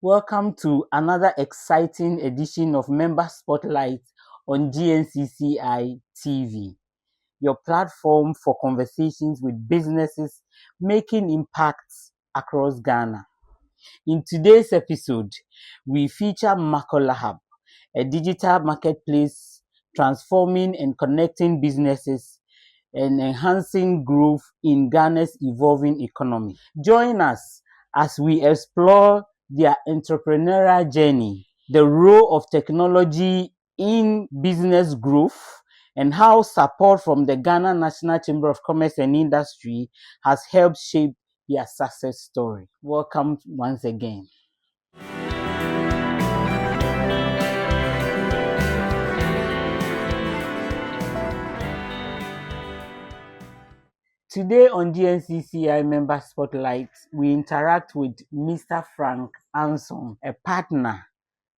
Welcome to another exciting edition of Member Spotlight on GNCCI TV, your platform for conversations with businesses making impacts across Ghana. In today's episode, we feature MakolaHub, a digital marketplace transforming and connecting businesses and enhancing growth in Ghana's evolving economy. Join us as we explore their entrepreneurial journey, the role of technology in business growth, and how support from the Ghana National Chamber of Commerce and Industry has helped shape their success story. Welcome once again. Today on GNCCI Member Spotlight, we interact with Mr. Frank Anson, a partner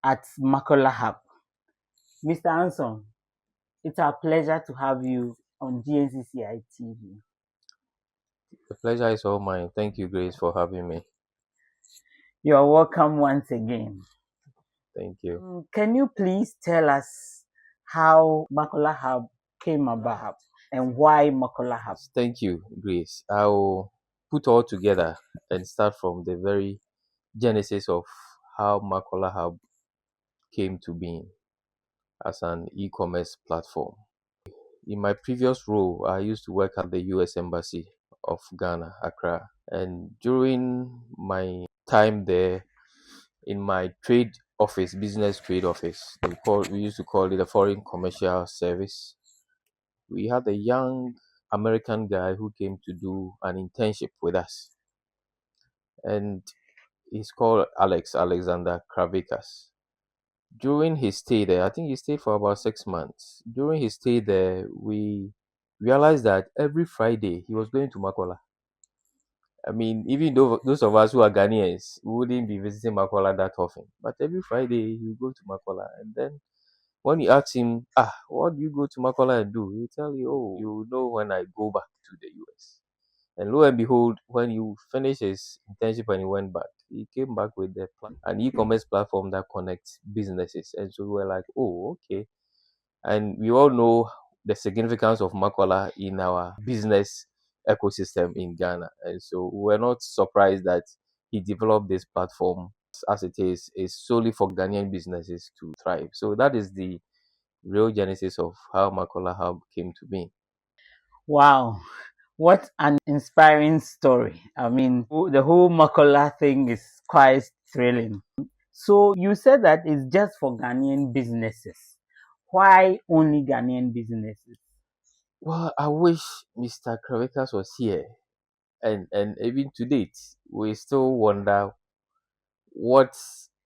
at MakolaHub. Mr. Anson, it's our pleasure to have you on GNCCI TV. The pleasure is all mine. Thank you, Grace, for having me. You're welcome once again. Thank you. Can you please tell us how MakolaHub came about and why MakolaHub? Thank you, Grace. I'll put all together and start from the very genesis of how MakolaHub came to being as an e-commerce platform. In my previous role, I used to work at the U.S. Embassy of Ghana, Accra. And during my time there, in my trade office, business trade office, we used to call it a foreign commercial service. We had a young American guy who came to do an internship with us. And he's called Alexander Kravikas. During his stay there, I think he stayed for about 6 months. During his stay there, we realized that every Friday he was going to Makola. I mean, even though those of us who are Ghanaians wouldn't be visiting Makola that often, but every Friday he would go to Makola. And then when you ask him, what do you go to Makola and do? He'll tell you, you know when I go back to the US. And lo and behold, when he finished his internship and he went back, he came back with an e-commerce platform that connects businesses. And so we were like, okay. And we all know the significance of Makola in our business ecosystem in Ghana. And so we're not surprised that he developed this platform as it is solely for Ghanaian businesses to thrive. So that is the real genesis of how MakolaHub came to be. Wow, what an inspiring story. I mean, the whole Makola thing is quite thrilling. So you said that it's just for Ghanaian businesses. Why only Ghanaian businesses? Well, I wish Mr. Kravikas was here. And even to date, we still wonder what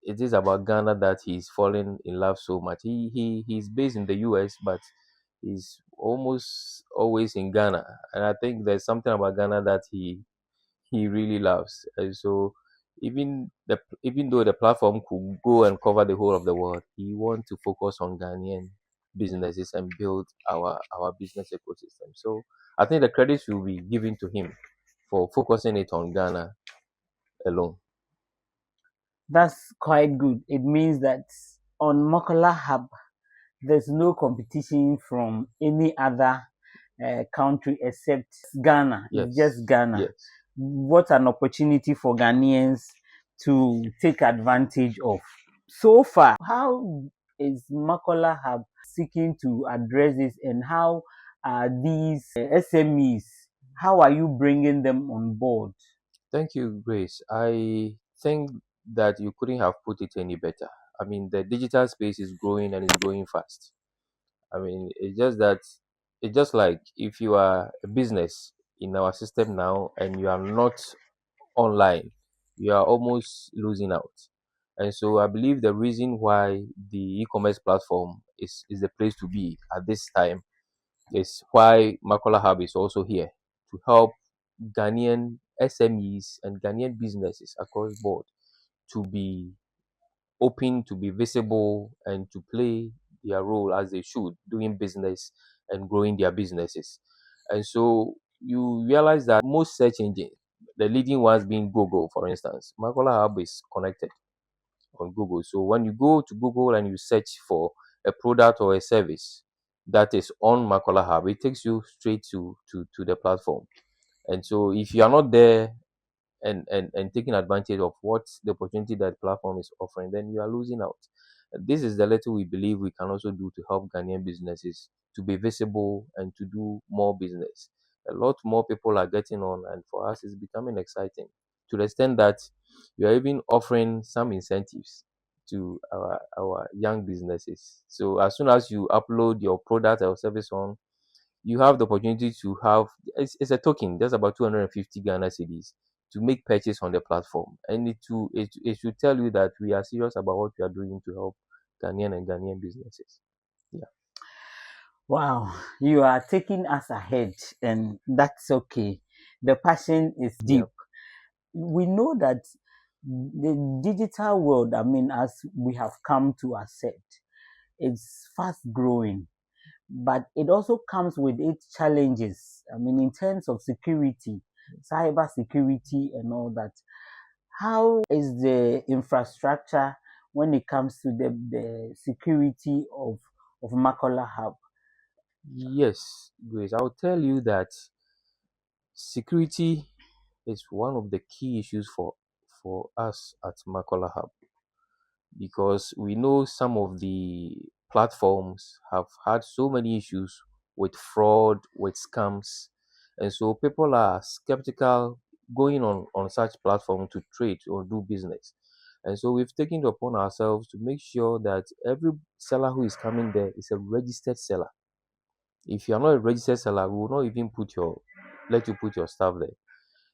it is about Ghana that he's fallen in love so much. He's based in the US, but he's almost always in Ghana. And I think there's something about Ghana that he really loves. And so even though the platform could go and cover the whole of the world, he wants to focus on Ghanaian businesses and build our business ecosystem. So I think the credits will be given to him for focusing it on Ghana alone. That's quite good. It means that on MakolaHub, there's no competition from any other country except Ghana. Yes. It's just Ghana. Yes. What an opportunity for Ghanaians to take advantage of. So far, how is MakolaHub seeking to address this, and how are these SMEs, how are you bringing them on board? Thank you, Grace. I think that you couldn't have put it any better. I mean, the digital space is growing and it's growing fast. I mean, it's just like if you are a business in our system now and you are not online, you are almost losing out. And so I believe the reason why the e-commerce platform is the place to be at this time is why MakolaHub is also here to help Ghanaian SMEs and Ghanaian businesses across board to be open, to be visible, and to play their role as they should, doing business and growing their businesses. And so you realize that most search engines, the leading ones being Google, for instance, MakolaHub is connected. on Google. So when you go to Google and you search for a product or a service that is on MakolaHub, it takes you straight to the platform. And so if you are not there and taking advantage of what the opportunity that platform is offering, then you are losing out. This is the little we believe we can also do to help Ghanaian businesses to be visible and to do more business. A lot more people are getting on, and for us, it's becoming exciting to the extent that we are even offering some incentives to our young businesses. So as soon as you upload your product or service on, you have the opportunity to have it's a token, just about 250 Ghana cedis to make purchase on the platform, and it should tell you that we are serious about what we are doing to help Ghanaian businesses. Yeah, Wow, you are taking us ahead, and that's okay. The passion is yeah, deep. We know that the digital world, I mean, as we have come to accept, it's fast growing, but it also comes with its challenges. I mean, in terms of security, cyber security, and all that. How is the infrastructure when it comes to the security of Makola Hub? yes, Grace, I'll tell you that security is one of the key issues for us at MakolaHub, because we know some of the platforms have had so many issues with fraud, with scams, and so people are skeptical going on such platform to trade or do business. And so we've taken it upon ourselves to make sure that every seller who is coming there is a registered seller. If you are not a registered seller, we will not even let you put your stuff there.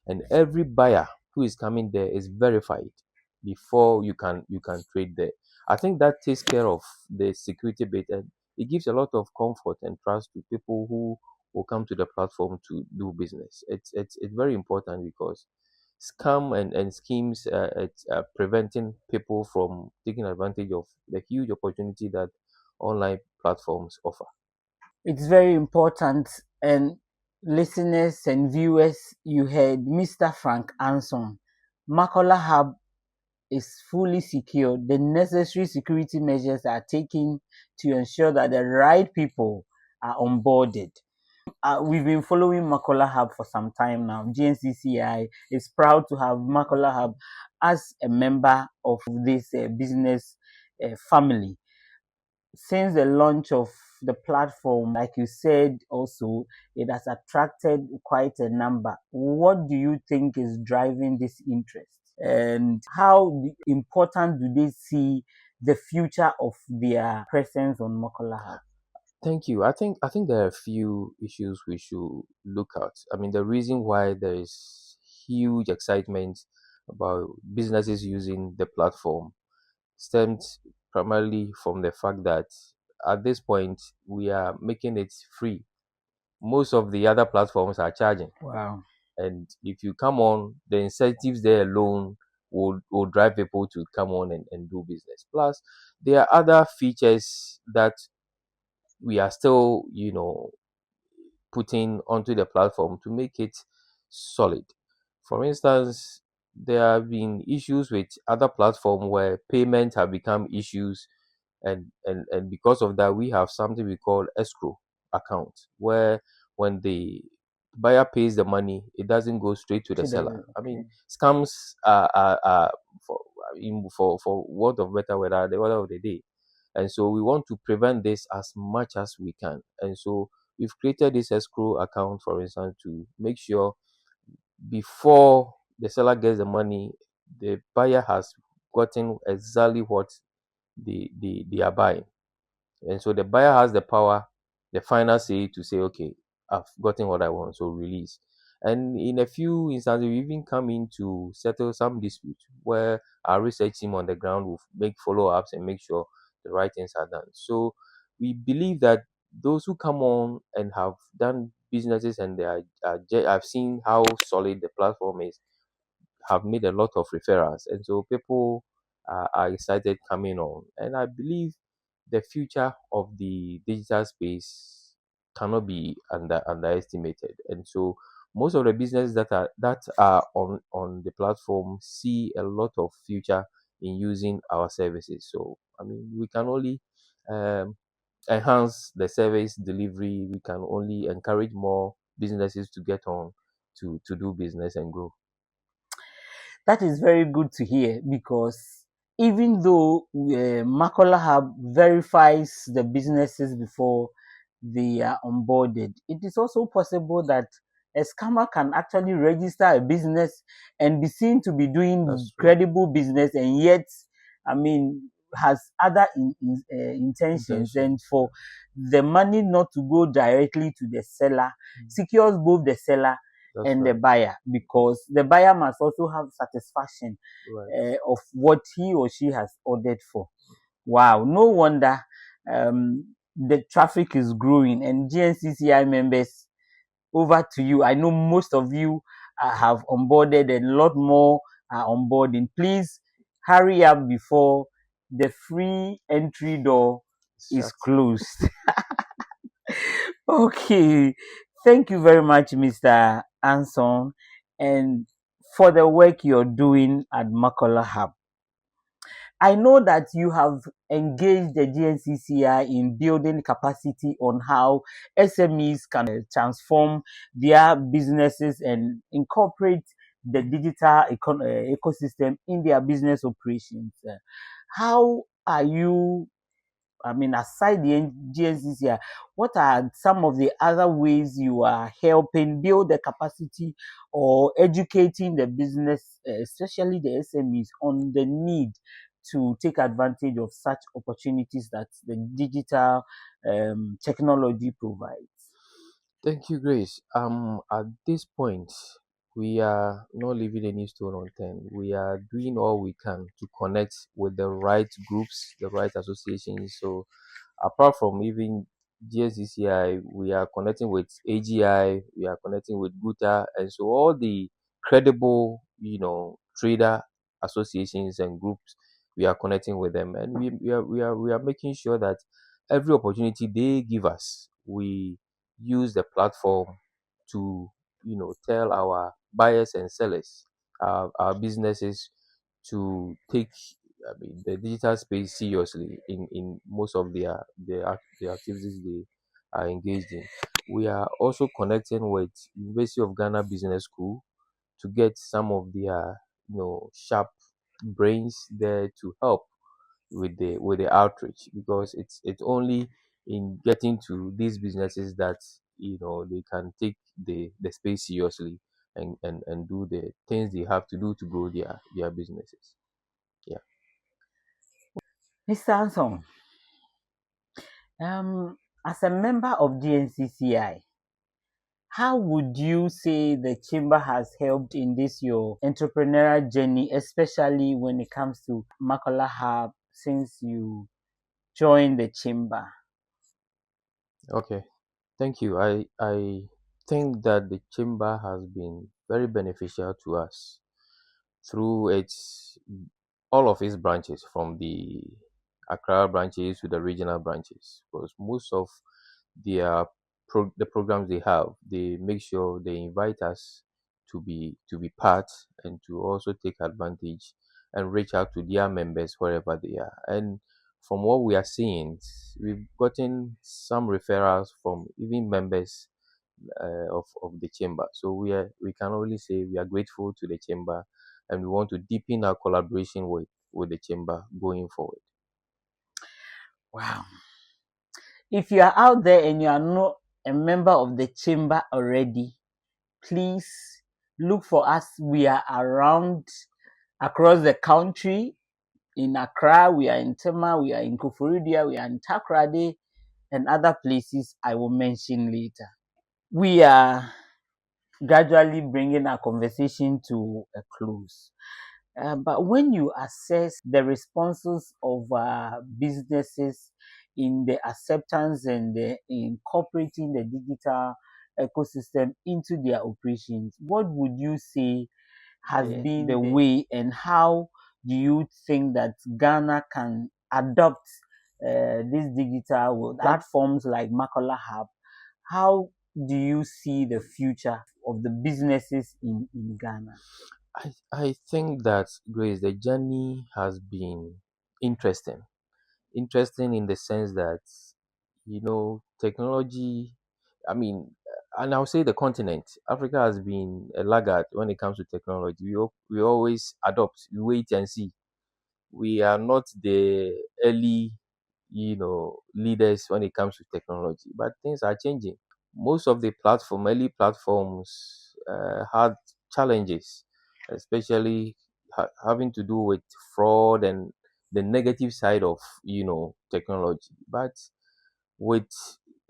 And every buyer who is coming there is verified before you can trade there. I think that takes care of the security bit, and it gives a lot of comfort and trust to people who will come to the platform to do business. It's very important because scam and schemes, it's preventing people from taking advantage of the huge opportunity that online platforms offer. It's very important. And listeners and viewers, you heard Mr. Frank Anson. Makola Hub is fully secure. The necessary security measures are taken to ensure that the right people are onboarded. We've been following Makola Hub for some time now. GNCCI is proud to have Makola Hub as a member of this business family. Since the launch of the platform, like you said, also, it has attracted quite a number. What do you think is driving this interest? And how important do they see the future of their presence on Makola Hub? Thank you. I think there are a few issues we should look at. I mean, the reason why there is huge excitement about businesses using the platform stems primarily from the fact that at this point we are making it free. Most of the other platforms are charging, Wow. and if you come on, the incentives there alone will drive people to come on and do business. Plus, there are other features that we are still, putting onto the platform to make it solid. For instance, there have been issues with other platforms where payments have become issues, and because of that, we have something we call escrow account, where when the buyer pays the money, it doesn't go straight to the seller. I mean, Okay. scams are for for want of better word, are the order of the day, and so we want to prevent this as much as we can. And so we've created this escrow account, for instance, to make sure before the seller gets the money, the buyer has gotten exactly what they are buying. And so the buyer has the power, the final say to say, okay, I've gotten what I want, so release. And in a few instances, we even come in to settle some dispute where our research team on the ground will make follow-ups and make sure the right things are done. So we believe that those who come on and have done businesses and I've seen how solid the platform is, have made a lot of referrals, and so people are excited coming on. And I believe the future of the digital space cannot be underestimated. And so most of the businesses that are on the platform see a lot of future in using our services. So I mean, we can only um, enhance the service delivery. We can only encourage more businesses to get on to do business and grow. That is very good to hear, because even though MakolaHub verifies the businesses before they are onboarded, it is also possible that a scammer can actually register a business and be seen to be doing That's true. credible business, and yet, I mean, has other intentions, and Intentions. for the money not to go directly to the seller, secures both the seller That's and the right. buyer, because the buyer must also have satisfaction Right. of what he or she has ordered for. Wow, no wonder the traffic is growing. And GNCCI members, over to you. I know most of you have onboarded, and a lot more are onboarding. Please hurry up before the free entry door is Shut. closed. Okay, thank you very much, Mr. Anson, and for the work you're doing at MakolaHub. I know that you have engaged the GNCCI in building capacity on how SMEs can transform their businesses and incorporate the digital ecosystem in their business operations. How are you, I mean, aside the GNCCI, what are some of the other ways you are helping build the capacity or educating the business, especially the SMEs, on the need to take advantage of such opportunities that the digital technology provides? Thank you, Grace. At this point, we are not leaving any stone unturned. We are doing all we can to connect with the right groups, the right associations. So apart from even GSCCI, we are connecting with AGI, we are connecting with GUTA, and so all the credible, trader associations and groups, we are connecting with them, and we are making sure that every opportunity they give us, we use the platform to, tell our buyers and sellers, our businesses, to take, I mean, the digital space seriously in most of their activities they are engaged in. We are also connecting with University of Ghana Business School to get some of their, sharp brains there to help with the outreach, because it's only in getting to these businesses that, they can take the space seriously, and do the things they have to do to grow their businesses. Yeah. Mr. Anson, as a member of GNCCI, how would you say the chamber has helped in this your entrepreneurial journey, especially when it comes to MakolaHub since you joined the chamber? Okay. Thank you. I think that the chamber has been very beneficial to us through its all of its branches, from the Accra branches to the regional branches, because most of their the programs they have, they make sure they invite us to be part, and to also take advantage and reach out to their members wherever they are. And from what we are seeing, we've gotten some referrals from even members of the chamber. So we can only say we are grateful to the chamber, and we want to deepen our collaboration with the chamber going forward. Wow. If you are out there and you are not a member of the chamber already, please look for us. We are around across the country. In Accra, we are in Tema, we are in Koforidua, we are in Takrade, and other places I will mention later. We are gradually bringing our conversation to a close. But when you assess the responses of businesses in the acceptance and the incorporating the digital ecosystem into their operations, what would you say has been the way, and how do you think that Ghana can adopt these digital platforms like MakolaHub? How do you see the future of the businesses in Ghana? I think that, Grace, the journey has been interesting. Interesting in the sense that, technology, I mean, and I'll say the continent, Africa has been a laggard when it comes to technology. We always adopt, we wait and see. We are not the early, leaders when it comes to technology, but things are changing. Most of the early platforms had challenges, especially having to do with fraud and the negative side of technology. But with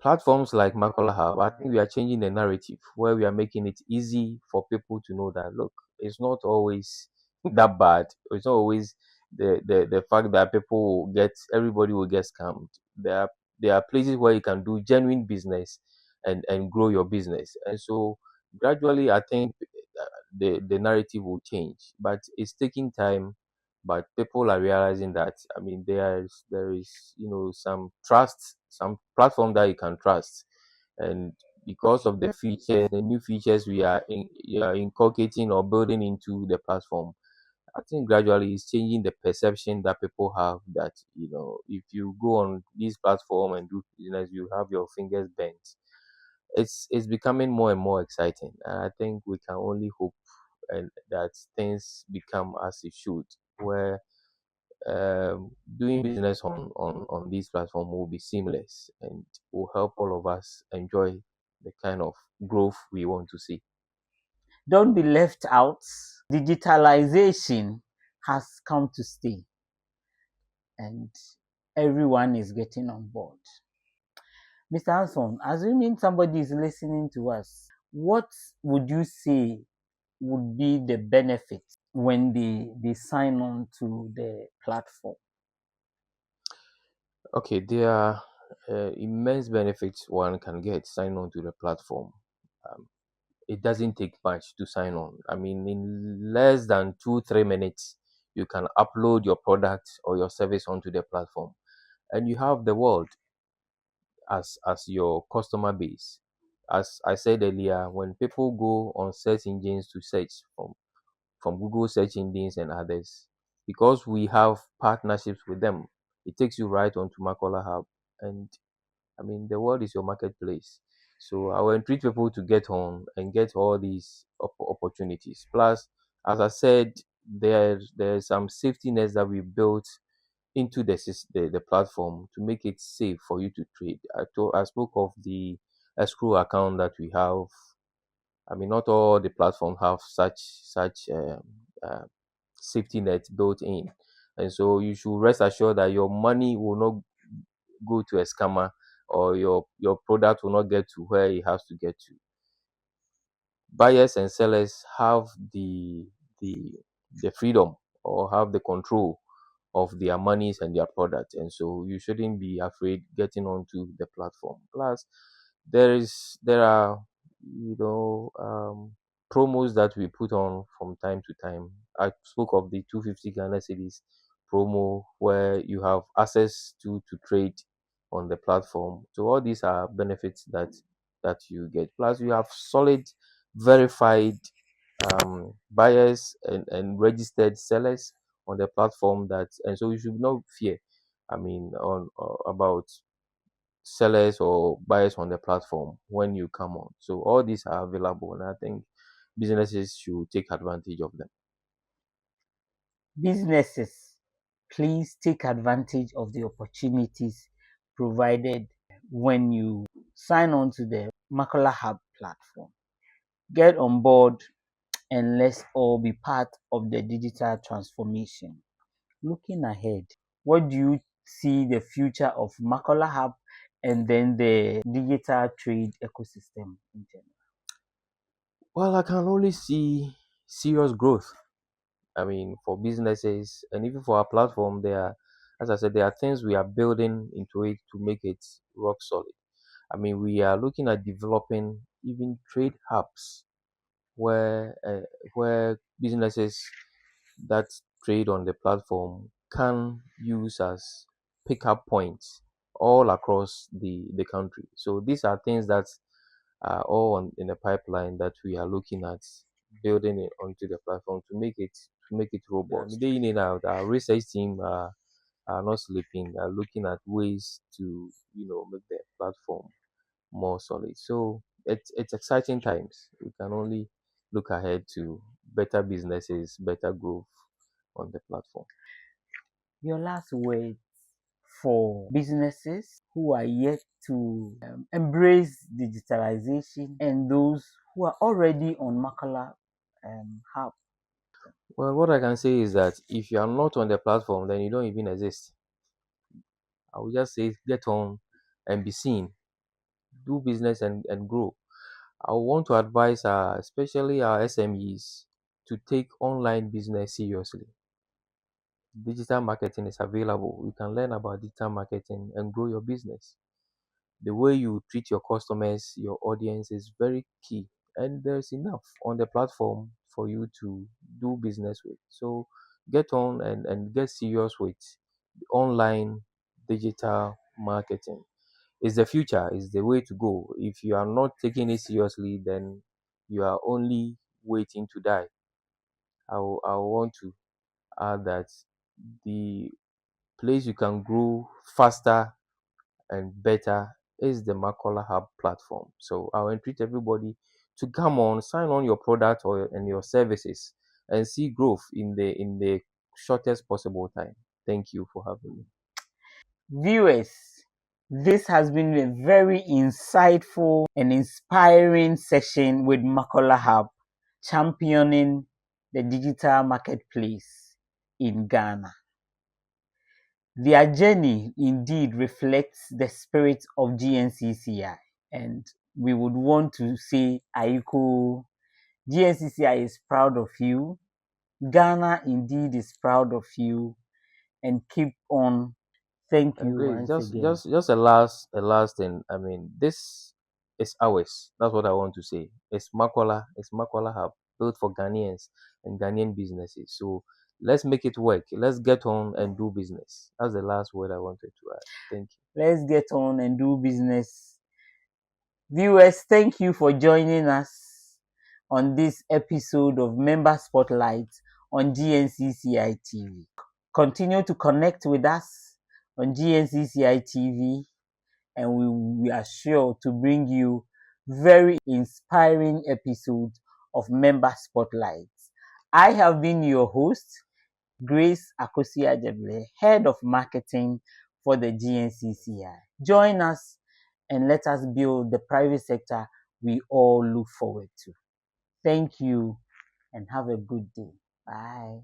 platforms like MakolaHub, I think we are changing the narrative where we are making it easy for people to know that, look, it's not always that bad. It's not always the fact that everybody will get scammed. There are places where you can do genuine business and grow your business. And so gradually, I think the narrative will change, but it's taking time. But people are realizing that, I mean, there is some platform that you can trust, and because of the new features we are inculcating or building into the platform, I think gradually it's changing the perception that people have that, if you go on this platform and do business, you have your fingers bent. It's becoming more and more exciting, and I think we can only hope and that things become as it should, where doing business on this platform will be seamless and will help all of us enjoy the kind of growth we want to see. Don't be left out. Digitalization has come to stay and everyone is getting on board. Mr. Anson, assuming somebody is listening to us, what would you say would be the benefit when they sign on to the platform? Okay, there are immense benefits one can get sign on to the platform. Um, it doesn't take much to sign on. I mean, in less than 2 3 minutes, you can upload your product or your service onto the platform, and you have the world as your customer base. As I said earlier, when people go on search engines to search from Google search engines and others, because we have partnerships with them, it takes you right onto MakolaHub, and I mean, the world is your marketplace. So I will entreat people to get on and get all these opportunities. Plus, as I said, there's some safety nets that we built into the platform to make it safe for you to trade. I spoke of the escrow account that we have. I mean, not all the platforms have such uh, safety net built in, and so you should rest assured that your money will not go to a scammer, or your product will not get to where it has to get to. Buyers and sellers have the the freedom or have the control of their monies and their product, and so you shouldn't be afraid getting onto the platform. Plus, there are promos that we put on from time to time. I spoke of the 250 Ghana cedis promo where you have access to trade on the platform. So all these are benefits that you get. Plus, you have solid, verified buyers and registered sellers on the platform, that and so you should not fear, I mean, on about sellers or buyers on the platform when you come on. So all these are available, and I think businesses should take advantage of them. Businesses, please take advantage of the opportunities provided when you sign on to the MakolaHub platform. Get on board and let's all be part of the digital transformation. Looking ahead, what do you see the future of MakolaHub and then the digital trade ecosystem in general? Well, I can only see serious growth. I mean, for businesses and even for our platform, as I said, there are things we are building into it to make it rock solid. I mean, we are looking at developing even trade hubs where businesses that trade on the platform can use as pickup points all across the country. So these are things that are all in the pipeline that we are looking at building it onto the platform to make it robust. Day in and out, our research team are not sleeping, are looking at ways to make the platform more solid. So it's exciting times. We can only look ahead to better businesses, better growth on the platform. Your last words for businesses who are yet to embrace digitalization and those who are already on Makola Hub. Well, what I can say is that if you are not on the platform, then you don't even exist. I will just say get on and be seen, do business and grow. I want to advise especially our SMEs to take online business seriously. Digital marketing is available. You can learn about digital marketing and grow your business. The way you treat your customers, your audience is very key. And there's enough on the platform for you to do business with. So get on and get serious with online digital marketing. It's the future, it's the way to go. If you are not taking it seriously, then you are only waiting to die. I want to add that the place you can grow faster and better is the MakolaHub platform. So I'll entreat everybody to come on, sign on your product and your services and see growth in the shortest possible time. Thank you for having me. Viewers, this has been a very insightful and inspiring session with MakolaHub, championing the digital marketplace in Ghana. Their journey indeed reflects the spirit of GNCCI, and we would want to say, Aiko, GNCCI is proud of you. Ghana indeed is proud of you, and keep on. Thank And you Grace, once just again. just just a last thing. I mean, this is ours. That's what I want to say. It's MakolaHub, built for Ghanaians and Ghanaian businesses. So let's make it work. Let's get on and do business. That's the last word I wanted to add. Thank you. Let's get on and do business. Viewers, thank you for joining us on this episode of Member Spotlight on GNCCI TV. Continue to connect with us on GNCCI TV, and we are sure to bring you very inspiring episodes of Member Spotlight. I have been your host, Grace Akosia Jeble, Head of Marketing for the GNCCI. Join us and let us build the private sector we all look forward to. Thank you and have a good day. Bye.